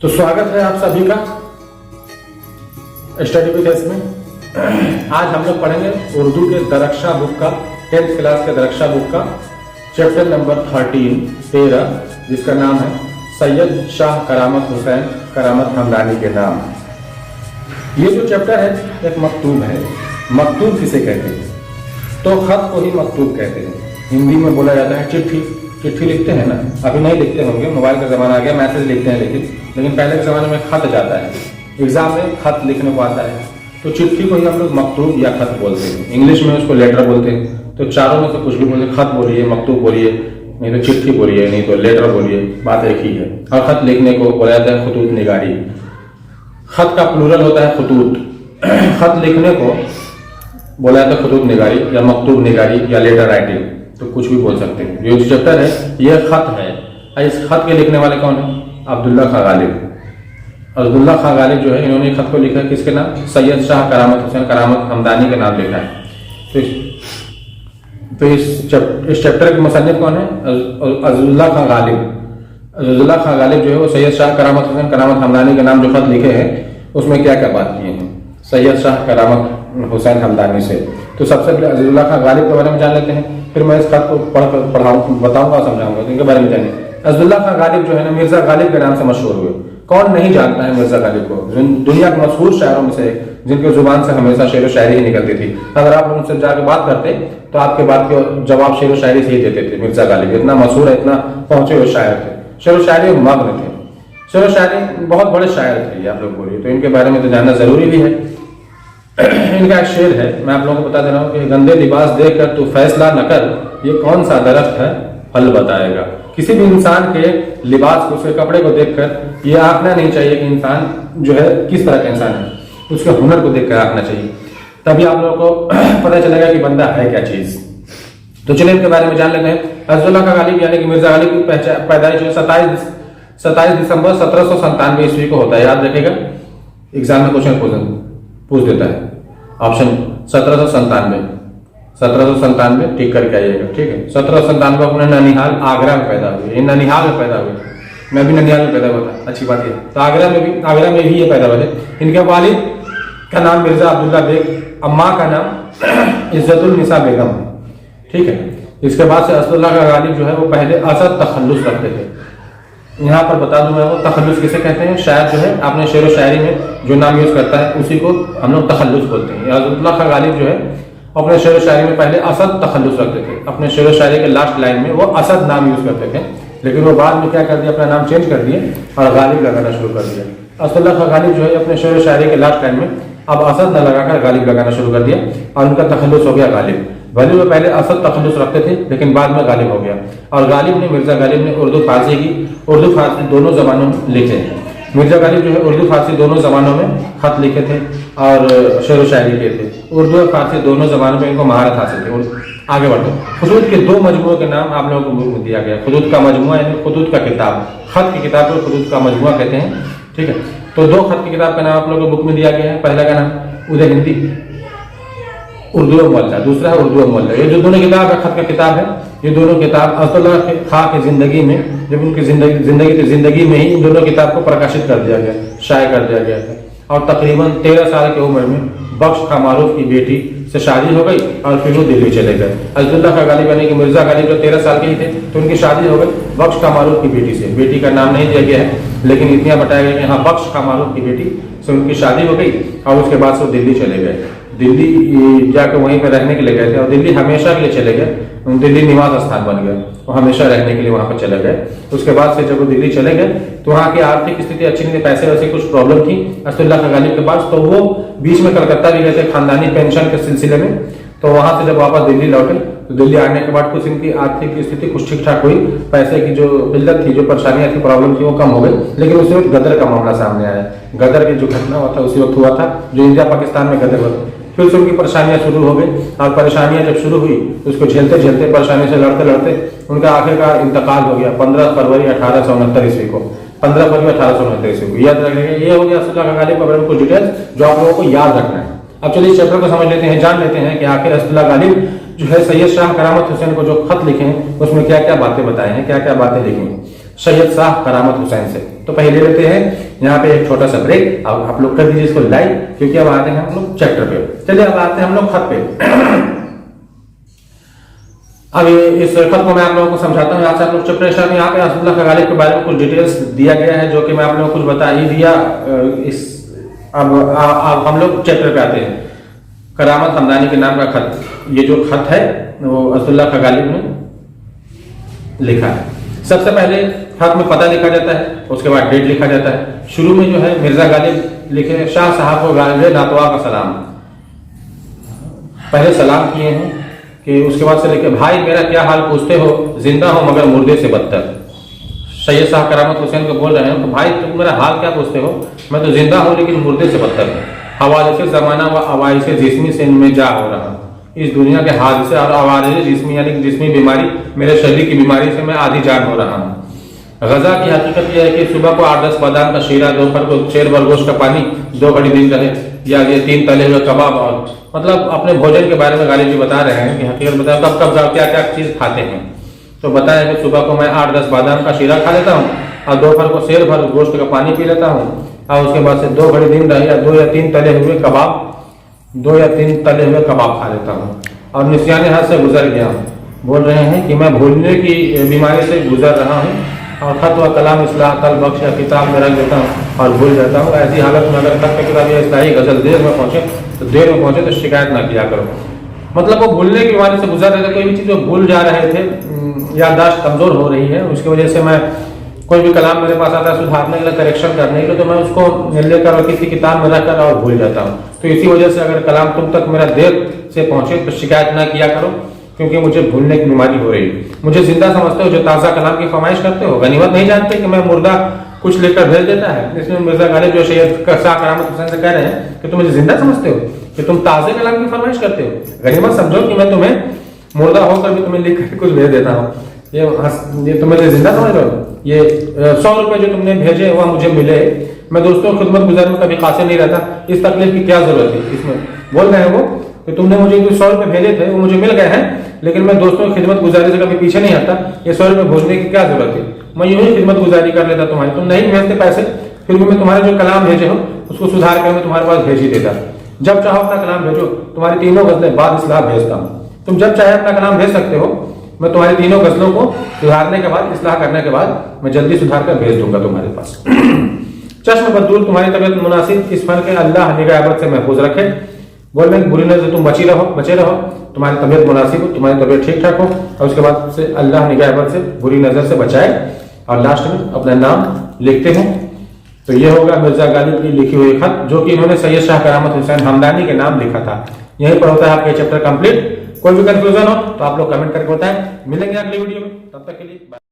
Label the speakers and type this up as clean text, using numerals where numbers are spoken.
Speaker 1: तो स्वागत है आप सभी का स्टडी विद एस में। आज हम लोग पढ़ेंगे उर्दू के दरक्षा बुक का 10th क्लास के दरक्षा बुक का चैप्टर नंबर 13 जिसका नाम है सैयद शाह करामत हुसैन करामत हमदानी के नाम। ये जो चैप्टर है एक मकतूब है। मकतूब किसे कहते हैं? तो खत को ही मकतूब कहते हैं। हिंदी में बोला जाता है चिट्ठी। चिट्ठी लिखते हैं ना, अभी नहीं लिखते होंगे, मोबाइल का ज़माना आ गया, मैसेज लिखते हैं लेकिन पहले के ज़माने में खत जाता है, एग्जाम में खत लिखने को आता है। तो चिट्ठी को ही हम लोग मकतूब या खत बोलते हैं। इंग्लिश में उसको लेटर बोलते हैं। तो चारों में से कुछ भी बोलिए, खत बोलिए, मकतूब बोलिए, नहीं तो चिट्ठी बोलिए, नहीं तो लेटर बोलिए, बात एक ही है। और खत लिखने को बोला जाता है खतूत निगारी। खत का प्लूरल होता है खतूत। खत लिखने को बोला जाता है खतूत निगारी या मकतूब निगारी या लेटर राइटिंग, तो कुछ भी बोल सकते हैं। ये जो चैप्टर है ये खत है। इस खत के लिखने वाले कौन है? अब्दुल्ला खां गालिब। अब्दुल्ला खां गालिब जो है, इन्होंने खत को लिखा है किसके नाम? सैयद शाह करामत हुसैन करामत हमदानी के नाम लिखा है। तो इस चैप्टर के मुसन्निफ कौन है? अब्दुल्ला खां गालिब। अब्दुल्ला खां गालिब जो है वो सैयद शाह करामत हुसैन करामत हमदानी के नाम जो खत लिखे हैं उसमें क्या क्या बात किए हैं सैयद शाह करामत हुसैन हमदानी से। तो सबसे पहले अब्दुल्ला खां गालिब के बारे में जान लेते हैं, फिर मैं इस खत को बताऊंगा समझाऊंगा इनके बारे में जानिए। अब्दुल्ला खां गालिब जो है ना, मिर्जा गालिब के नाम से मशहूर हुए। कौन नहीं जानता है मिर्जा गालिब को? दुनिया के मशहूर शायरों में से जिनके जुबान से हमेशा शेर व शायरी ही निकलती थी। अगर आप उनसे जाकर बात करते तो आपके बात के जवाब शेर व शायरी से ही देते थे। मिर्जा गालिब इतना मशहूर है, इतना पहुंचे हुए शायर थे, शेर व शायरी मग्न थे। शेर व शायरी बहुत बड़े शायर थे आप लोग बोलिए, तो इनके बारे में तो जानना जरूरी भी है। इनका एक शेर है, मैं आप लोगों को बता दे रहा हूँ कि गंदे लिबास देखकर तू फैसला न कर, ये कौन सा दरख्त है फल बताएगा। किसी भी इंसान के लिबास को, उसके कपड़े को देखकर ये आंकना नहीं चाहिए कि इंसान जो है किस तरह का इंसान है, उसके हुनर को देखकर आंकना चाहिए। तभी आप लोगों को पता चलेगा कि बंदा है क्या चीज। तो चलिए इनके बारे में जान लेते हैं। अब्दुल्ला खां गालिब यानी कि मिर्जा गालिब की पैदाइश 27 दिसंबर 1797 ईस्वी को होता है। याद रखेगा, एग्जाम में क्वेश्चन पूछ देता है। ऑप्शन 1797 ठीक करके आइएगा, ठीक है। 1797 अपने ननिहाल आगरा में पैदा हुए। ननिहाल में पैदा हुए, मैं भी ननिहाल में पैदा हुआ था, अच्छी बात है। तो आगरा में भी ये पैदा हुए थे। इनके वालिद का नाम मिर्जा अब्दुल्ला बेग, अम्मा का नाम इज्जतुल निसा बेगम, ठीक है। इसके बाद से अब्दुल्ला खां गालिब जो है वो पहले असद तखल्लुस रखते थे। यहाँ पर बता दूं मैं, वो तखल्लुस किसे कहते हैं? शायर जो है अपने शेर व शायरी में जो नाम यूज करता है उसी को हम लोग तखल्लुस बोलते हैं। अब्दुल्ला खां गालिब जो है अपने शेर व शायरी में पहले असद तखल्लुस रखते थे। अपने शेर व शायरी के लास्ट लाइन में वो असद नाम यूज करते थे, लेकिन वो बाद में क्या कर दिया, अपना नाम चेंज कर दिए और गालिब लगाना शुरू कर दिया। अब्दुल्ला खां गालिब जो है अपने शेर व शायरी के लास्ट लाइन में अब असद न लगाकर गालिब लगाना शुरू कर दिया और उनका तखल्लुस हो गया गालिब। भले वो पहले असद तखल्लुस रखते थे लेकिन बाद में गालिब हो गया। और गालिब ने, मिर्जा गालिब ने उर्दू फारसी दोनों जबानों में लिखे हैं। मिर्जा गालिब जो है उर्दू फारसी दोनों जबानों में खत लिखे थे और शेर व शायरी किए थे। उर्दू और फारसी दोनों जबानों में इनको महारत हासिल थी। आगे बढ़ते हैं। खुतूत के 2 मजमुओं के नाम आप लोगों को दिया गया। खुतूत का मजमुआ यानी खुतूत का किताब, खत की किताब को खुतूत का मजमुआ कहते हैं, ठीक है। तो 2 खत की किताब का नाम आप लोगों को बुक में दिया गया है। पहला का नाम उदय हिंदी उर्दू मोहल्ला, दूसरा है उर्दू मोहल्ला। ये जो दोनों किताब है, खत का किताब है, ये दोनों किताब अब्दुल्ला खां की जिंदगी में, जब उनकी जिंदगी में ही इन दोनों किताब को प्रकाशित कर दिया गया, शाये कर दिया गया है। और तकरीबन 13 साल की उम्र में बख्श खां मारूफ की बेटी से शादी हो गई और फिर वो दिल्ली चले गए। अब्दुल्ला खां गालिब यानी कि मिर्जा गालिब जो 13 साल के ही थे तो उनकी शादी हो गई बख्श खां मारूफ की बेटी से। बेटी का नाम नहीं दिया गया है लेकिन इतना बताया गया कि हाँ, बख्श खां मारूफ की बेटी से उनकी शादी हो गई और उसके बाद से वो दिल्ली चले गए। दिल्ली जाकर वहीं पर रहने के लिए गए थे और दिल्ली हमेशा के लिए चले गए। दिल्ली निवास स्थान बन गया, वो हमेशा रहने के लिए वहां पर चले गए। उसके बाद से जब वो दिल्ली चले गए तो वहाँ की आर्थिक स्थिति अच्छी नहीं थी, पैसे वैसे कुछ प्रॉब्लम थी अब्दुल्ला खां गालिब के पास। तो वो बीच में कलकत्ता भी गए थे खानदानी पेंशन के सिलसिले में। तो वहां से जब वापस दिल्ली लौटे तो दिल्ली आने के बाद कुछ इनकी आर्थिक स्थिति कुछ ठीक ठाक हुई, पैसे की जो किल्लत थी, जो परेशानियां थी, प्रॉब्लम थी, वो कम हो गई। लेकिन उसी वक्त गदर का मामला सामने आया। गदर की जो घटना हुआ था उसी वक्त हुआ था जो इंडिया पाकिस्तान में गदर हुआ। फिर से उनकी परेशानियां शुरू हो गई और परेशानियां जब शुरू हुई तो उसको झेलते झेलते, परेशानी से लड़ते लड़ते उनका आखिरकार इंतकाल हो गया 15 फरवरी 1869 ईस्वी को। 15 फरवरी 1869 ईस्वी को याद रखिएगा। ये हो गया अब्दुल्ला खां गालिब के बारे में कुछ डिटेल्स जो आप लोगों को याद रखना है। अब चलिए इस चैप्टर को समझ लेते हैं, जान लेते हैं कि आखिर अब्दुल्ला गालिब जो है सैयद शाह करामत हुसैन को जो खत लिखे हैं उसमें क्या क्या बातें बताए हैं, क्या क्या बातें लिखी हैं। सैयद शाह करामत हुसैन से। तो पहले लेते हैं यहाँ पे एक छोटा सा ब्रेक। अब आप लोग कर दीजिए इसको लाइक, क्योंकि अब आते हैं हम लोग चैप्टर पे। चलिए अब आते हैं हम लोग खत पे। अब इस खत को मैं आप लोगों को समझाता हूँ। यहाँ से आप लोग चैप्टर स्टार्ट। यहाँ पे असदुल्लाह खां गालिब के बारे में कुछ डिटेल्स दिया गया है, जो कि मैं आप लोगों को कुछ बता ही दिया। अब हम लोग चैप्टर पे आते हैं। करामत हमदानी के नाम का खत, ये जो खत है वो असदुल्लाह खां गालिब ने लिखा है। सबसे पहले खत में पता लिखा जाता है, उसके बाद डेट लिखा जाता है। शुरू में जो है मिर्जा गालिब लिखे, शाह साहब को गालिब नातवा का सलाम। पहले सलाम किए हैं कि उसके बाद से लिखे, भाई मेरा क्या हाल पूछते हो, जिंदा हो मगर मुर्दे से बदतर। सैयद शाह करामत हुसैन को बोल रहे हैं, तो भाई तुम मेरा हाल क्या पूछते हो, मैं तो जिंदा हूं लेकिन मुर्दे से बदतर हूँ। हवाले से जमाना व अवाई से जिस्मी से इनमें जा हो रहा, इस दुनिया के हादसे और आवाज़ जिस्मी यानी जिस्मी बीमारी, मेरे शरीर की बीमारी से मैं आधी जान हो रहा हूँ। गजा की हकीकत यह है कि सुबह को 8-10 बादाम का शीरा, दोपहर को 6 भर गोश्त का पानी, 2 घड़ी दिन रहे, या ये 3 तले हुए कबाब। और मतलब अपने भोजन के बारे में गालिब जी बता रहे हैं कि हकीकत बताया कब कब क्या क्या चीज़ खाते हैं। तो बताया कि सुबह को मैं 8-10 बादाम का शीरा खा लेता हूँ, और दोपहर को 6 भर गोश्त का पानी पी लेता हूँ, और उसके बाद से 2 घड़ी दिन रहे, या 2 या 3 तले हुए कबाब, 2 या 3 तले हुए कबाब खा लेता हूँ, और निस्याने हाथ से गुजर गया हूँ। बोल रहे हैं कि मैं भूलने की बीमारी से गुजर रहा हूँ, और खत व कलाम इस्लाह तल बख्श या किताब में रख देता हूँ और भूल जाता हूँ। ऐसी हालत में अगर खत किताब या इस्लाही गजल देर में पहुंचे तो शिकायत ना किया करो। मतलब वो भूलने की बीमारी से गुजर रहे थे, कोई भी चीज़ भूल जा रहे थे, याददाश्त कमजोर हो रही है, उसकी वजह से मैं कोई भी कलाम मेरे पास आता है सुधारने के लिए, करेक्शन करने के लिए, तो मैं उसको लेकर किसी किताब में रखकर और भूल जाता हूँ। तो इसी वजह से अगर कलाम तुम तक मेरा देर से पहुंचे तो शिकायत ना किया करो, क्योंकि मुझे भूलने की बीमारी हो रही है। मुझे जिंदा समझते हो जो ताज़ा कलाम की फरमाइश करते हो, गनीमत नहीं जानते कि मैं मुर्दा कुछ लेकर भेज देता है। इसमें मिर्जा गालिब जो सैयद शाह करामत हुसैन से कह रहे हैं कि तुम मुझे जिंदा समझते हो, कि तुम ताज़े कलाम की फरमाइश करते हो, गनीमत समझो कि मैं तुम्हें मुर्दा होकर भी तुम्हें लिख कर कुछ भेज देता हूँ। ये तुम मुझे जिंदा समझ रहे हो। ये 100 रुपये जो तुमने भेजे वह मुझे मिले, मैं दोस्तों खिदमत गुजार में कभी कासिर नहीं रहता, इस तकलीफ की क्या जरूरत है। इसमें बोल रहे हैं वो कि तुमने मुझे जो 100 रुपये भेजे थे वो मुझे मिल गए हैं, लेकिन मैं दोस्तों की खिदमत गुजारी से कभी पीछे नहीं हटता। ये 100 रुपये भेजने की क्या जरूरत है, मैं यूं ही खिदमत गुजारी कर लेता तुम्हारी। तुम नहीं भेजते पैसे, फिर भी मैं तुम्हारे जो कलाम भेजे हो उसको सुधार कर मैं तुम्हारे पास भेज ही देता। जब चाहो अपना कलाम भेजो, तुम्हारी 3 गजलें बाद इस्लाह भेजता हूँ। तुम जब चाहे अपना कलाम भेज सकते हो, मैं तुम्हारी 3 गजलों को सुधारने के बाद, इस्लाह करने के बाद मैं जल्दी सुधार कर भेज दूंगा तुम्हारे पास। चश्म बदूल तुम्हारी तबीयत मुनासिब, इस फन के अल्लाह निगाहत से महफूज रखे। बोल में बुरी नजर तुम बचे रहो, तुम्हारी तबीयत मुनासिब हो, तुम्हारी तबीयत ठीक ठाक हो, और उसके बाद से अल्लाह निगाहत से बुरी नजर से बचाए। और लास्ट में अपना नाम लिखते हैं। तो ये होगा मिर्जा गालिब की लिखी हुई खत, जो कि इन्होंने सैयद शाह करामत हुसैन हमदानी के नाम लिखा था। यहीं पर होता है आपका चैप्टर कंप्लीट। कोई भी कंफ्यूजन हो तो आप लोग कमेंट करके बताएं। मिलेंगे अगली वीडियो में, तब तक के लिए।